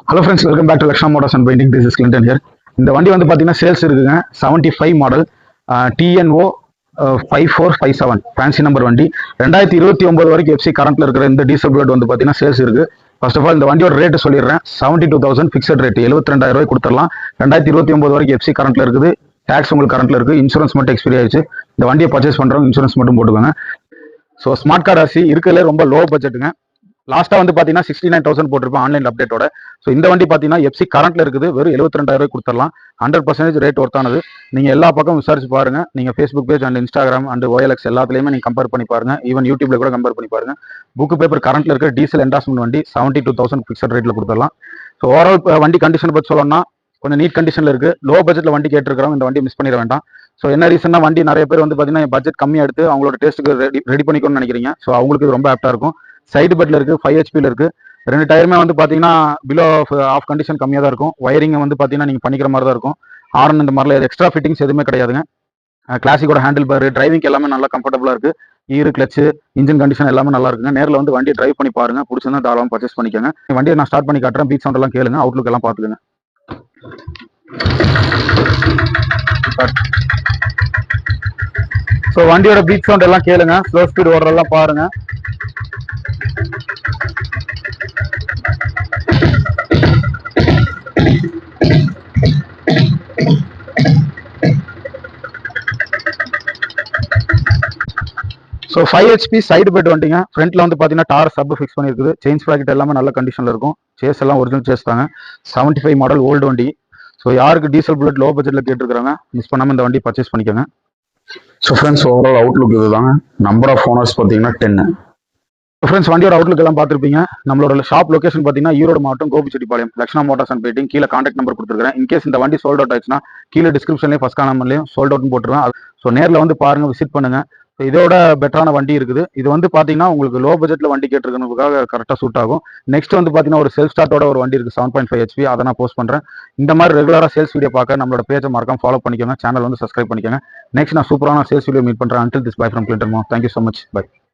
Hello friends, welcome back to Lakshma Motors and Painting. This is Clinton here. இந்த வண்டி வந்து பார்த்தீங்கன்னா sales இருக்குங்க. 75 மாடல் TNO 5457 ஃபேன்சி நம்பர் வண்டி. 2029 வரைக்கும் எஃப்சி கரண்ட்ல இருக்கிற இந்த டீசல் புல்லட் வந்து பார்த்தீங்கன்னா சேல்ஸ் இருக்கு. ஃபர்ஸ்ட் ஆஃப் ஆல் இந்த வண்டியோட ரேட்டு சொல்லிடுறேன். 72,000 ஃபிக்ஸட் ரேட், 72,000 ரூபாய் கொடுத்துடலாம். 2029 வரைக்கும் எஃப்சி கரண்ட்ல இருக்குது. டேக்ஸ் உங்களுக்கு கரண்ட்ல இருக்கு. இன்சூரன்ஸ் மட்டும் எக்ஸ்பீரி ஆயிடுச்சு. இந்த வண்டியை பர்ச்சேஸ் பண்றவங்க இன்சூரன்ஸ் மட்டும் போட்டுக்கோங்க. ஸோ ஸ்மார்ட் கார் ஆர்சி இருக்கிறதுல ரொம்ப லோ பட்ஜெட்டுங்க. லாஸ்ட்டாக வந்து பார்த்தீங்கன்னா 69,000 போட்டிருப்பேன் ஆன்லைன் அப்டேட்டோட. ஸோ இந்த வண்டி பார்த்தீங்கன்னா எஃப்சி கரண்ட்ல இருக்குது. வெறும் 72,000 ரூபாய் கொடுத்துடலாம். 100% ரேட் ஒர்த்தானது. நீங்கள் எல்லா பக்கம் விசாரிச்சு பாருங்க. நீங்கள் Facebook page and Instagram and OLX எல்லாத்துலேயுமே நீங்கள் கம்பேர் பண்ணி பாருங்க. ஈவன் யூடியூப்ல கூட கம்பேர் பண்ணி பாருங்க. புக்கு பேப்பர் கரண்ட்ல இருக்கிற டீசல் என்டாஸ்மெண்ட் வண்டி 72,000 ஃபிக்ஸட் ரேட்ல கொடுத்துடலாம். ஸோ ஓவரால் வண்டி கண்டிஷன் பற்றி சொல்லணும்னா கொஞ்சம் நீட் கண்டிஷன்ல இருக்கு. லோ பட்ஜெட்ல வண்டி கேட்டிருக்கிறோம். இந்த வண்டி மிஸ் பண்ணிட வேண்டாம். ஸோ என்ன ரீசன்னா வண்டி நிறைய பேர் வந்து பார்த்தீங்கன்னா பட்ஜெட் கம்மியாக எடுத்து அவங்களோட டேஸ்ட்டுக்கு ரெடி பண்ணிக்கணும்னு நினைக்கிறீங்க. ஸோ அவங்களுக்கு இது ரொம்ப ஆப்டா இருக்கும். சைடு பெட்ல இருக்கு, 5 HPல இருக்கு. ரெண்டு டயருமே வந்து பார்த்தீங்கன்னா பிலோ ஆஃப் கண்டிஷன் கம்மியாக தான் இருக்கும். ஒயரிங் வந்து பார்த்தீங்கன்னா நீங்கள் பண்ணிக்கிற மாதிரி தான் இருக்கும். ஹார்ன் இந்த மாதிரிலாம் எக்ஸ்ட்ரா ஃபிட்டிங்ஸ் எதுவுமே கிடையாதுங்க. கிளாசிக்கோட ஹேண்டில் பார், டிரைவிங் எல்லாமே நல்லா கம்ஃபர்டபுளாக இருக்கு. ஈரு, கிளச்சு, இன்ஜின் கண்டிஷன் எல்லாமே நல்லா இருக்குங்க. நேரில் வந்து வண்டியை டிரைவ் பண்ணி பாருங்க. பிடிச்சிருந்தா தாராளமாக பர்ச்சேஸ் பண்ணிக்கோங்க. வண்டியை நான் ஸ்டார்ட் பண்ணி காட்டுறேன். பீட் சவுண்ட் எல்லாம் கேளுங்க. அவுட்லுக் எல்லாம் பார்த்துக்கோங்க. ஸோ வண்டியோட பீட் சவுண்ட் எல்லாம் கேளுங்க. ஸ்லோ ஸ்பீட் ஓடுறதெல்லாம் பாருங்க. ஸோ 5 HP சைடு பெட் வண்டிங்க. ஃப்ரண்ட்ல வந்து பார்த்தீங்கன்னா டார் சப் ஃபிக்ஸ் பண்ணியிருக்குது. செயின் ஸ்ப்ராக்கெட் எல்லாமே நல்ல கண்டிஷனில் இருக்கும். சேஸ் எல்லாம் ஒரிஜினல் சேஸ் தாங்க. 75 மாடல் ஓல்டு வண்டி. ஸோ யாருக்கு டீசல் புல்லட் லோ பட்ஜெட்டில் கேட்டுருக்காங்க மிஸ் பண்ணாமல் இந்த வண்டி பர்ச்சேஸ் பண்ணிக்கோங்க. ஸோ ஃப்ரெண்ட்ஸ் ஓவரால் அவுட்லுக் இதுதாங்க. நம்பர் ஆஃப் ஓனர்ஸ் பார்த்தீங்கன்னா 10. ஃப்ரெண்ட்ஸ் வண்டியோட அவுட்லுக் எல்லாம் பார்த்துருப்பீங்க. நம்மளோட ஷாப் லொகேஷன் பார்த்தீங்கன்னா ஈரோடு மாவட்டம் கோபிச்செட்டிப்பாளையம், லக்ஷ்மா மோட்டார்ஸ் அண்ட் பெயிண்டிங். கீழே கான்டாக்ட் நம்பர் கொடுத்துருக்கேன். இன்கேஸ் இந்த வண்டி சோல்ட் அவுட் ஆயிடுச்சுன்னா கீழே டிஸ்கிரிப்ஷன்லேயும் ஃபர்ஸ்ட் காமெண்ட்லையும் சோல்ட் அவுட்னு போட்டுருவேன். ஸோ நேரில் வந்து பாருங்க, விசிட் பண்ணுங்க. ஸோ இதோட பெட்டரான வண்டி இருக்குது. இது வந்து பார்த்தீங்கன்னா உங்களுக்கு லோ பட்ஜெட்டில் வண்டி கேட்டிருக்கிறதுக்காக கரெக்டாக சூட் ஆகும். நெக்ஸ்ட் வந்து பார்த்தீங்கன்னா ஒரு செல்ஃப் ஸ்டார்ட்டோட ஒரு வண்டி இருக்குது 7.5 HP. அதை நான் போஸ்ட் பண்ணுறேன். இந்த மாதிரி ரெகுலராக சேல்ஸ் வீடியோ பார்க்க நம்மளோட பேஜை மறக்காம ஃபாலோ பண்ணிக்கோங்க. சேனல் வந்து சப்ஸ்கிரைப் பண்ணிக்கோங்க. நெக்ஸ்ட் நான் சூப்பரான சேல்ஸ் வீடியோ மீட் பண்ணுறேன். Until this, bye from Clinton Mo. Thank you so much. Bye.